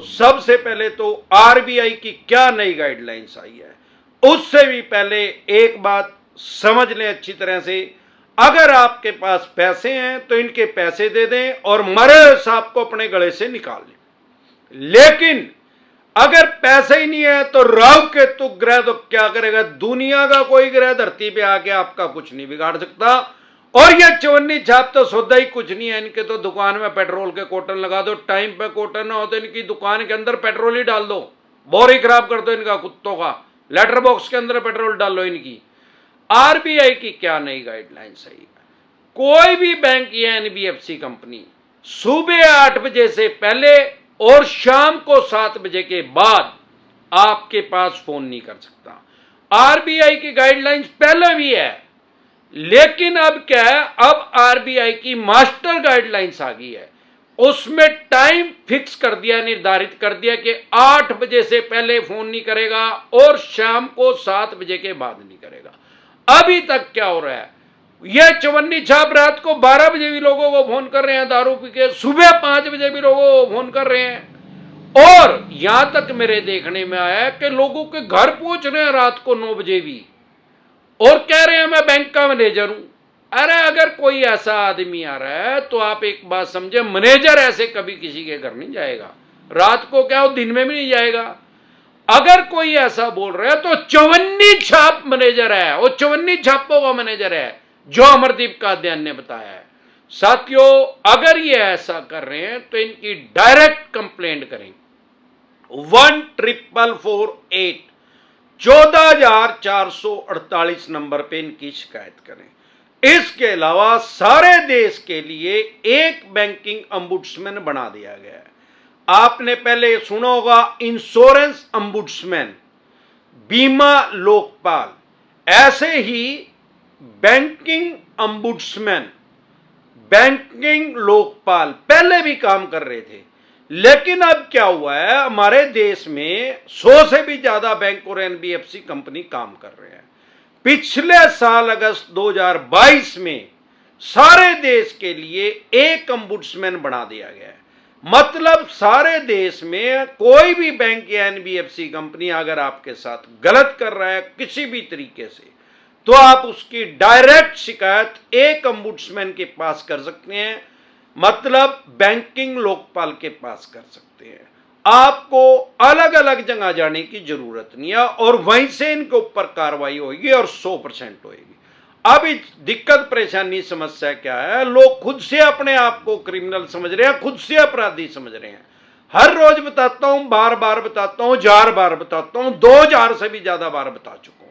सबसे पहले तो आरबीआई की क्या नई गाइडलाइंस आई है, उससे भी पहले एक बात समझ लें अच्छी तरह से। अगर आपके पास पैसे हैं तो इनके पैसे दे दें और मरे सांप को अपने गले से निकाल लें। लेकिन अगर पैसे ही नहीं है तो राहु केतु ग्रह तो क्या करेगा, दुनिया का कोई ग्रह धरती पे आके आपका कुछ नहीं बिगाड़ सकता। और ये चवन्नी छाप तो सौदा ही कुछ नहीं है। इनके तो दुकान में पेट्रोल के कोटन लगा दो, टाइम पे कोटन ना हो तो इनकी दुकान के अंदर पेट्रोल ही डाल दो, बोर ही खराब कर दो इनका कुत्तों का, लेटर बॉक्स के अंदर पेट्रोल डाल लो इनकी। आरबीआई की क्या नई गाइडलाइंस है, कोई भी बैंक या एनबीएफसी कंपनी सुबह 8 बजे से पहले और शाम को 7 बजे के बाद आपके पास फोन नहीं कर सकता। आरबीआई की गाइडलाइंस पहले भी है, लेकिन अब क्या है, अब आरबीआई की मास्टर गाइडलाइंस आ गई है। उसमें टाइम फिक्स कर दिया, निर्धारित कर दिया कि 8 बजे से पहले फोन नहीं करेगा और शाम को 7 बजे के बाद नहीं करेगा। अभी तक क्या हो रहा है, यह चवन्नी छाप रात को 12 बजे भी लोगों को फोन कर रहे हैं दारू पी के, सुबह 5 बजे भी लोगों को फोन कर रहे हैं। और यहां तक मेरे देखने में आया कि लोगों के घर पहुंच रहे हैं रात को 9 बजे भी, और कह रहे हैं मैं बैंक का मैनेजर हूं। अरे अगर कोई ऐसा आदमी आ रहा है तो आप एक बात समझे, मैनेजर ऐसे कभी किसी के घर नहीं जाएगा, रात को क्या हो दिन में भी नहीं जाएगा। अगर कोई ऐसा बोल रहा है तो चवन्नी छाप मैनेजर है, वो चवन्नी छापों का मैनेजर है, जो अमरदीप कादियान ने बताया है। साथियों, अगर ये ऐसा कर रहे हैं तो इनकी डायरेक्ट कंप्लेंट करें 14448 14,448 नंबर पे इनकी शिकायत करें। इसके अलावा सारे देश के लिए एक बैंकिंग अंबुड्समैन बना दिया गया है। आपने पहले सुना होगा इंश्योरेंस अंबुड्समैन, बीमा लोकपाल, ऐसे ही बैंकिंग अंबुड्समैन, बैंकिंग लोकपाल पहले भी काम कर रहे थे। लेकिन अब क्या हुआ है, हमारे देश में 100 से भी ज्यादा बैंक और एनबीएफसी कंपनी काम कर रहे हैं। पिछले साल अगस्त 2022 में सारे देश के लिए एक अंबुड्समैन बना दिया गया है। मतलब सारे देश में कोई भी बैंक या एनबीएफसी कंपनी अगर आपके साथ गलत कर रहा है किसी भी तरीके से, तो आप उसकी डायरेक्ट शिकायत एक अंबुड्समैन के पास कर सकते हैं, मतलब बैंकिंग लोकपाल के पास कर सकते हैं। आपको अलग अलग जगह जाने की जरूरत नहीं है और वहीं से इनके ऊपर कार्रवाई होगी और 100% होगी। अब दिक्कत परेशानी समस्या क्या है, लोग खुद से अपने आप को क्रिमिनल समझ रहे हैं, खुद से अपराधी समझ रहे हैं। हर रोज बताता हूं, बार बार बताता हूं, 1000 बार बताता हूं, 2000 से भी ज्यादा बार बता चुका हूं।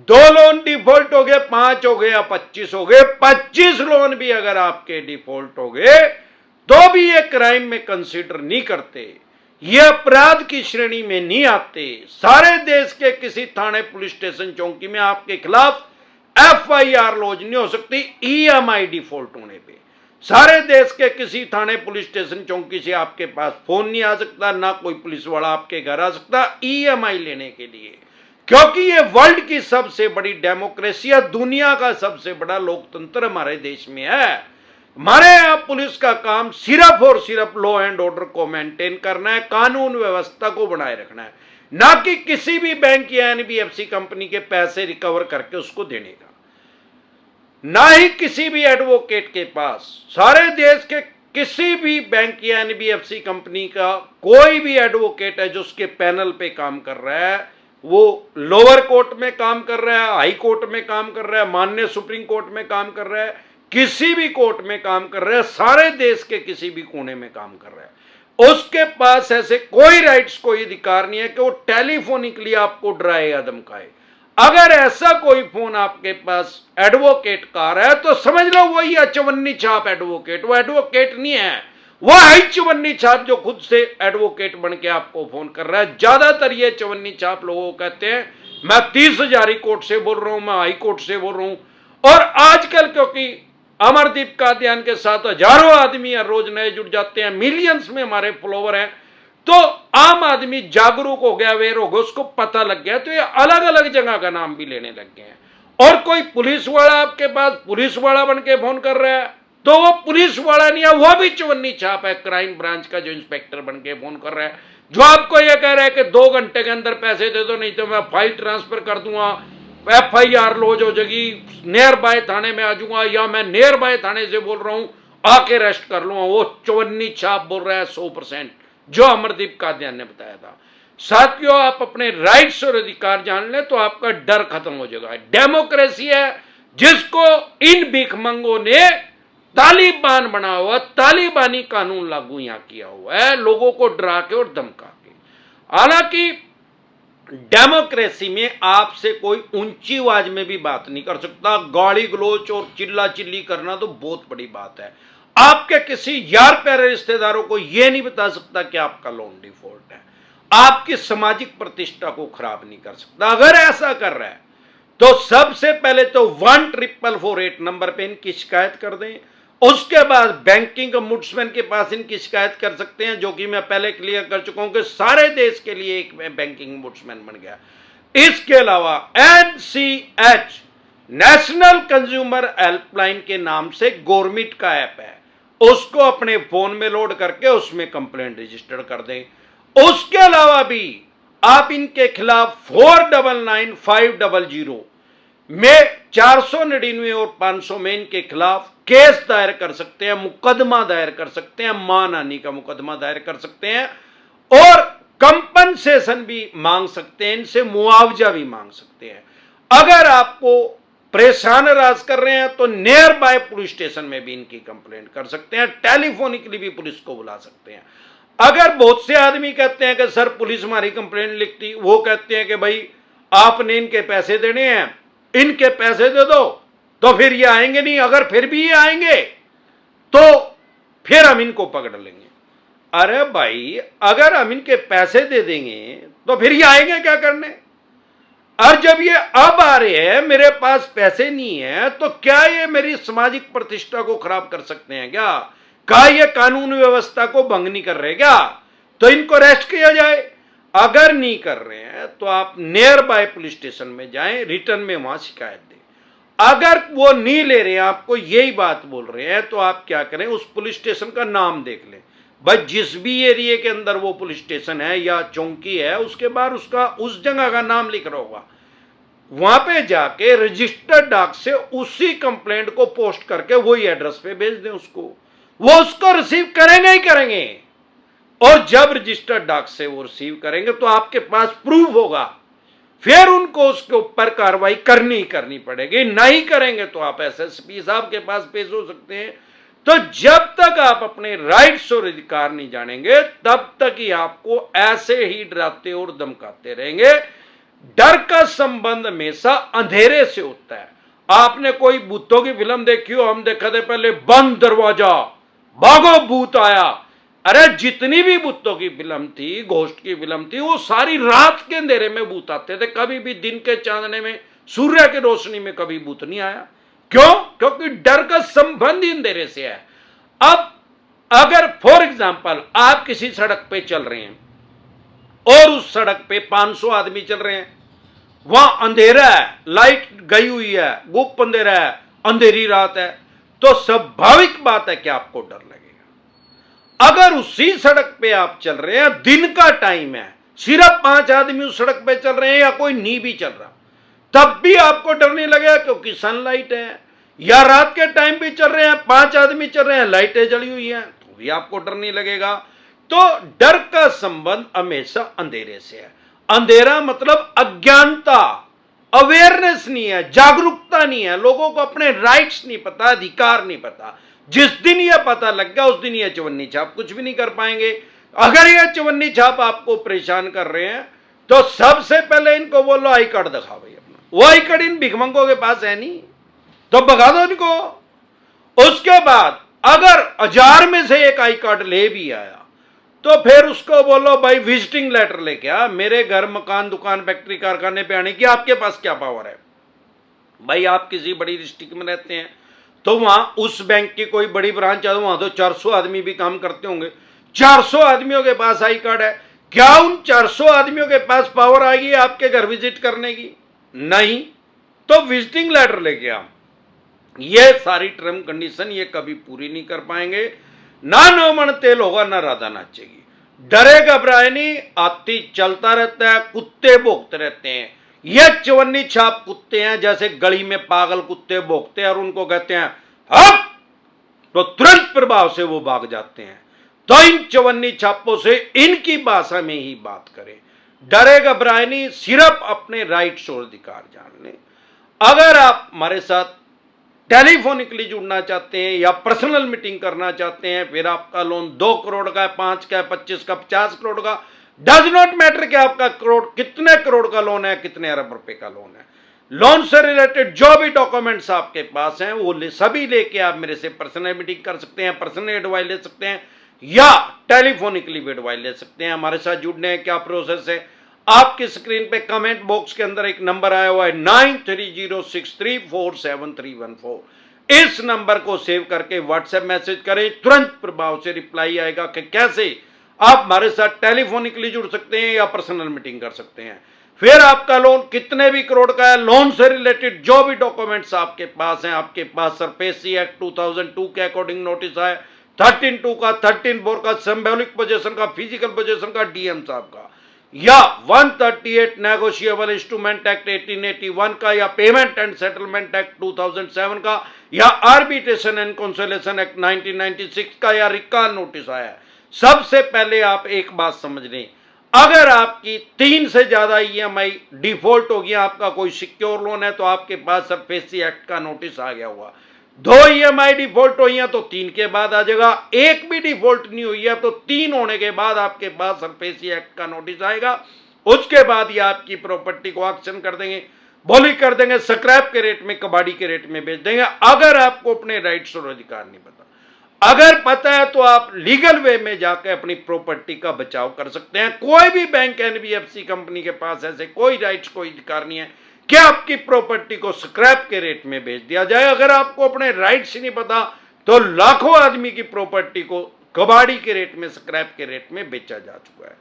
2 लोन डिफॉल्ट हो गए, 5 हो गए या 25 हो गए, 25 लोन भी अगर आपके डिफॉल्ट हो गए तो भी ये क्राइम में कंसीडर नहीं करते, ये अपराध की श्रेणी में नहीं आते। सारे देश के किसी थाने पुलिस स्टेशन चौकी में आपके खिलाफ एफआईआर लॉन्च नहीं हो सकती ईएमआई डिफॉल्ट होने पे। सारे देश के किसी थाने पुलिस स्टेशन चौकी से आपके पास फोन नहीं आ सकता, ना कोई पुलिस वाला आपके घर आ सकता ईएमआई लेने के लिए, क्योंकि ये वर्ल्ड की सबसे बड़ी डेमोक्रेसी है, दुनिया का सबसे बड़ा लोकतंत्र हमारे देश में है। हमारे यहां पुलिस का काम सिर्फ और सिर्फ लॉ एंड ऑर्डर को मेंटेन करना है, कानून व्यवस्था को बनाए रखना है, ना कि किसी भी बैंक या एनबीएफसी कंपनी के पैसे रिकवर करके उसको देने का, ना ही किसी भी एडवोकेट के पास। सारे देश के किसी भी बैंक या एनबीएफसी कंपनी का कोई भी एडवोकेट है जो उसके पैनल पे काम कर रहा है, वो लोअर कोर्ट में काम कर रहा है, हाई कोर्ट में काम कर रहा है, माननीय सुप्रीम कोर्ट में काम कर रहा है, किसी भी कोर्ट में काम कर रहा है, सारे देश के किसी भी कोने में काम कर रहा है, उसके पास ऐसे कोई राइट्स, कोई अधिकार नहीं है कि वो टेलीफोनिकली आपको डराए या धमकाए। अगर ऐसा कोई फोन आपके पास एडवोकेट का आ रहा है तो समझ लो वही है चवन्नी छाप एडवोकेट। वो एडवोकेट नहीं है, वो है चवन्नी छाप जो खुद से एडवोकेट बन के आपको फोन कर रहा है। ज्यादातर ये चवन्नी छाप लोगों को कहते हैं मैं 30,000 कोर्ट से बोल रहा हूं, मैं हाई कोर्ट से बोल रहा हूं। और आजकल क्योंकि अमरदीप कादियान के साथ हजारों आदमी हर रोज नए जुड़ जाते हैं, मिलियंस में हमारे फॉलोवर हैं, तो आम आदमी जागरूक हो गया, अवेयर हो गया, उसको पता लग गया, तो ये अलग अलग जगह का नाम भी लेने लग गए हैं। और कोई पुलिस वाला आपके पास पुलिस वाला बन के फोन कर रहा है, तो वो पुलिस वाला नहीं है, वो भी चवन्नी छाप है, क्राइम ब्रांच का जो इंस्पेक्टर बन के फोन कर रहा है, जो आपको ये कह रहा है कि 2 घंटे के अंदर पैसे दे दो, नहीं तो मैं फाइल ट्रांसफर कर दूंगा, FIR लॉज हो जाएगी, नियर बाय थाने में आ जाऊंगा, या मैं नियर बाय थाने से बोल रहा हूं आके अरेस्ट कर लूंगा। वो चवन्नी छाप बोल रहा है 100%, जो अमरदीप कादियान ने बताया था। साथियों, आप अपने राइट्स और अधिकार जान लें तो आपका डर खत्म हो जाएगा। डेमोक्रेसी है जिसको इन भिखमंगों ने तालिबान बना हुआ, तालिबानी कानून लागू यहां किया हुआ है, लोगों को डरा के और धमका के। हालांकि डेमोक्रेसी में आपसे कोई ऊंची आवाज में भी बात नहीं कर सकता, गाली गलोच और चिल्ला चिल्ली करना तो बहुत बड़ी बात है। आपके किसी यार प्यारे रिश्तेदारों को यह नहीं बता सकता कि आपका लोन डिफॉल्ट है, आपकी सामाजिक प्रतिष्ठा को खराब नहीं कर सकता। अगर ऐसा कर रहा है तो सबसे पहले तो 14448 नंबर पे इनकी शिकायत कर दें। उसके बाद बैंकिंग ombudsman के पास इनकी शिकायत कर सकते हैं, जो कि मैं पहले क्लियर कर चुका हूं कि सारे देश के लिए एक बैंकिंग ombudsman बन गया। इसके अलावा NCH नेशनल कंज्यूमर हेल्पलाइन के नाम से गवर्नमेंट का ऐप है, उसको अपने फोन में लोड करके उसमें कंप्लेंट रजिस्टर कर दें। उसके अलावा भी आप इनके खिलाफ 499500 में 499 और 500 में इनके खिलाफ केस दायर कर सकते हैं, मुकदमा दायर कर सकते हैं, मानहानि का मुकदमा दायर कर सकते हैं और कंपनसेशन भी मांग सकते हैं, इनसे मुआवजा भी मांग सकते हैं। अगर आपको परेशान राज कर रहे हैं तो नियर बाय पुलिस स्टेशन में भी इनकी कंप्लेंट कर सकते हैं, टेलीफोनिकली भी पुलिस को बुला सकते हैं। अगर बहुत से आदमी कहते हैं कि सर पुलिस हमारी कंप्लेंट लिखती, वो कहते हैं कि भाई आपने इनके पैसे देने हैं, इनके पैसे दे दो, तो फिर ये आएंगे नहीं, अगर फिर भी ये आएंगे तो फिर हम इनको पकड़ लेंगे। अरे भाई, अगर हम इनके पैसे दे देंगे तो फिर ये आएंगे क्या करने? और जब ये अब आ रहे हैं, मेरे पास पैसे नहीं है, तो क्या ये मेरी सामाजिक प्रतिष्ठा को खराब कर सकते हैं क्या ये कानून व्यवस्था को भंग नहीं कर रहे क्या? तो इनको अरेस्ट किया जाए। अगर नहीं कर रहे हैं तो आप नियर बाय पुलिस स्टेशन में जाएं, रिटर्न में वहां शिकायत दें। अगर वो नहीं ले रहे हैं, आपको यही बात बोल रहे हैं, तो आप क्या करें, उस पुलिस स्टेशन का नाम देख लें। बस जिस भी एरिया के अंदर वो पुलिस स्टेशन है या चौकी है, उसके बाद उसका उस जगह का नाम लिख रहा होगा, वहां पे जाके रजिस्टर्ड डाक से उसी कंप्लेंट को पोस्ट करके वही एड्रेस पे भेज दें उसको, वो उसको रिसीव करेंगे ही करेंगे। और जब रजिस्टर्ड डाक से वो रिसीव करेंगे तो आपके पास प्रूफ होगा, फिर उनको उसके ऊपर कार्रवाई करनी पड़ेगी। नहीं करेंगे तो आप SSP साहब के पास पेश हो सकते हैं। तो जब तक आप अपने राइट्स और अधिकार नहीं जानेंगे, तब तक ही आपको ऐसे ही डराते और धमकाते रहेंगे। डर का संबंध हमेशा अंधेरे से होता है। आपने कोई भूतों की फिल्म देखी हो, हम देखा थे पहले, बंद दरवाजा, भागो भूत आया। अरे जितनी भी भूतों की फिल्म थी, घोस्ट की फिल्म थी, वो सारी रात के अंधेरे में भूत आते थे, कभी भी दिन के चांदने में, सूर्य की रोशनी में कभी भूत नहीं आया। क्यों? क्योंकि डर का संबंध ही अंधेरे से है। अब अगर फॉर एग्जाम्पल आप किसी सड़क पे चल रहे हैं और उस सड़क पे 500 आदमी चल रहे हैं, वहां अंधेरा है, लाइट गई हुई है, गुप्त अंधेरा है, अंधेरी रात है, तो स्वाभाविक बात है कि आपको डर लगेगा। अगर उसी सड़क पे आप चल रहे हैं, दिन का टाइम है, सिर्फ 5 आदमी उस सड़क पे चल रहे हैं या कोई नहीं भी चल रहा, तब भी आपको डर नहीं लगेगा, क्योंकि सनलाइट है। या रात के टाइम भी चल रहे हैं, 5 आदमी चल रहे हैं, लाइटें जली हुई हैं, तो भी आपको डर नहीं लगेगा। तो डर का संबंध हमेशा अंधेरे से है। अंधेरा मतलब अज्ञानता, अवेयरनेस नहीं है, जागरूकता नहीं है, लोगों को अपने राइट्स नहीं पता, अधिकार नहीं पता। जिस दिन यह पता लग गया, उस दिन यह चवन्नी छाप कुछ भी नहीं कर पाएंगे। अगर यह चवन्नी छाप आपको परेशान कर रहे हैं, तो सबसे पहले इनको बोलो आई कार्ड दिखाओ भाई अपना। वो आई कार्ड इन भिखमंगों के पास है नहीं, तो भगा दो इनको। उसके बाद अगर 1000 में से एक आई कार्ड ले भी आया, तो फिर उसको बोलो भाई विजिटिंग लेटर लेके आ, मेरे घर, मकान, दुकान, फैक्ट्री, कारखाने पे आने की आपके पास क्या पावर है? भाई आप किसी बड़ी डिस्ट्रिक्ट में रहते हैं, तो वहां उस बैंक की कोई बड़ी ब्रांच है, वहां तो 400 आदमी भी काम करते होंगे, 400 आदमियों के पास आई कार्ड है, क्या उन 400 आदमियों के पास पावर आएगी आपके घर विजिट करने की? नहीं। तो विजिटिंग लेटर लेके आ, ये सारी टर्म कंडीशन ये कभी पूरी नहीं कर पाएंगे। ना नौमन तेल होगा ना राधा नाचेगी। डरे घबराए नहीं, हाथी चलता रहता है, कुत्ते भौंकते रहते हैं। ये चवन्नी छाप कुत्ते हैं, जैसे गली में पागल कुत्ते भौंकते हैं और उनको कहते हैं हप, तो तुरंत प्रभाव से वो भाग जाते हैं। तो इन चवन्नी छापों से इनकी भाषा में ही बात करें। डरे घबराए नहीं, सिर्फ अपने राइट्स और अधिकार जान लें। अगर आप हमारे साथ टेलीफोनिकली जुड़ना चाहते हैं या पर्सनल मीटिंग करना चाहते हैं, फिर आपका लोन 2 करोड़ का है, 5 का है, 25 का, 50 करोड़ का, डज नॉट मैटर कि आपका कितने करोड़ का लोन है, कितने अरब रुपए का लोन है। लोन से रिलेटेड जो भी डॉक्यूमेंट्स आपके पास हैं वो सभी लेके आप मेरे से पर्सनल मीटिंग कर सकते हैं, पर्सनल एडवाइस ले सकते हैं या टेलीफोनिकली भी एडवाइस ले सकते हैं। हमारे साथ जुड़ने हैं क्या प्रोसेस है, आपकी स्क्रीन पे कमेंट बॉक्स के अंदर एक नंबर आया हुआ है 9306347314। इस नंबर को सेव करके व्हाट्सएप मैसेज करें, तुरंत प्रभाव से रिप्लाई आएगा कि कैसे आप हमारे साथ टेलीफोनिकली जुड़ सकते हैं या पर्सनल मीटिंग कर सकते हैं। फिर आपका लोन कितने भी करोड़ का है, लोन से रिलेटेड जो भी डॉक्यूमेंट्स आपके पास हैं, आपके पास सरफेसी एक्ट 2002 के अकॉर्डिंग नोटिस आया, 13(2) का, 13(4) का, सिंबॉलिक पोजीशन का, फिजिकल पोजीशन का, डीएम साहब का, या 138 नेगोशिएबल इंस्ट्रूमेंट एक्ट 1881 का, या पेमेंट एंड सेटलमेंट एक्ट 2007 का, या आर्बिट्रेशन एंड कंसोलिडेशन एक्ट 1996 का, या रिकॉल नोटिस आया है। सबसे पहले आप एक बात समझ लें, अगर आपकी 3 से ज्यादा ईएमआई डिफॉल्ट हो गया, आपका कोई सिक्योर लोन है, तो आपके पास सरफेसी एक्ट का नोटिस आ गया हुआ। 2 ईएमआई डिफॉल्ट हुई है तो 3 के बाद आ जाएगा, एक भी डिफॉल्ट नहीं हुई है तो 3 होने के बाद आपके पास सरफेसी एक्ट का नोटिस आएगा। उसके बाद ये आपकी प्रॉपर्टी को ऑक्शन कर देंगे, बोली कर देंगे, स्क्रैप के रेट में, कबाड़ी के रेट में बेच देंगे। अगर आपको अपने राइट्स और अधिकार नहीं पता, अगर पता है तो आप लीगल वे में जाकर अपनी प्रॉपर्टी का बचाव कर सकते हैं। कोई भी बैंक, एनबीएफसी कंपनी के पास ऐसे कोई राइट्स, कोई अधिकार नहीं है कि आपकी प्रॉपर्टी को स्क्रैप के रेट में बेच दिया जाए। अगर आपको अपने राइट्स ही नहीं पता तो लाखों आदमी की प्रॉपर्टी को कबाड़ी के रेट में, स्क्रैप के रेट में बेचा जा चुका है।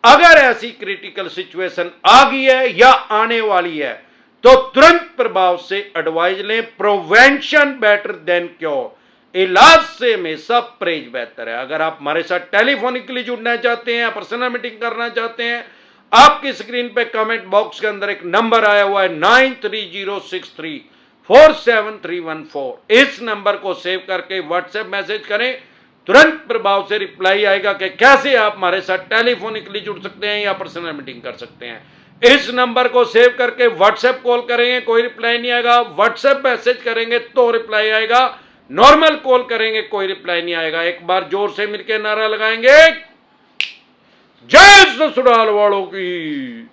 अगर ऐसी क्रिटिकल सिचुएशन आ गई है या आने वाली है तो तुरंत प्रभाव से एडवाइस लें। प्रिवेंशन बेटर देन क्योर, इलाज से हमेशा परहेज बेहतर है। अगर आप हमारे साथ टेलीफोनिकली जुड़ना चाहते हैं, पर्सनल मीटिंग करना चाहते हैं, आपकी स्क्रीन पे कमेंट बॉक्स के अंदर एक नंबर आया हुआ है 9306347314। इस नंबर को सेव करके व्हाट्सएप मैसेज करें, तुरंत प्रभाव से रिप्लाई आएगा कि कैसे आप हमारे साथ टेलीफोनिकली जुड़ सकते हैं या पर्सनल मीटिंग कर सकते हैं। इस नंबर को सेव करके व्हाट्सएप कॉल करेंगे, कोई रिप्लाई नहीं आएगा। व्हाट्सएप मैसेज करेंगे तो रिप्लाई आएगा, नॉर्मल कॉल करेंगे कोई रिप्लाई नहीं आएगा। एक बार जोर से मिलकर नारा लगाएंगे, जय ससुराल वालों की।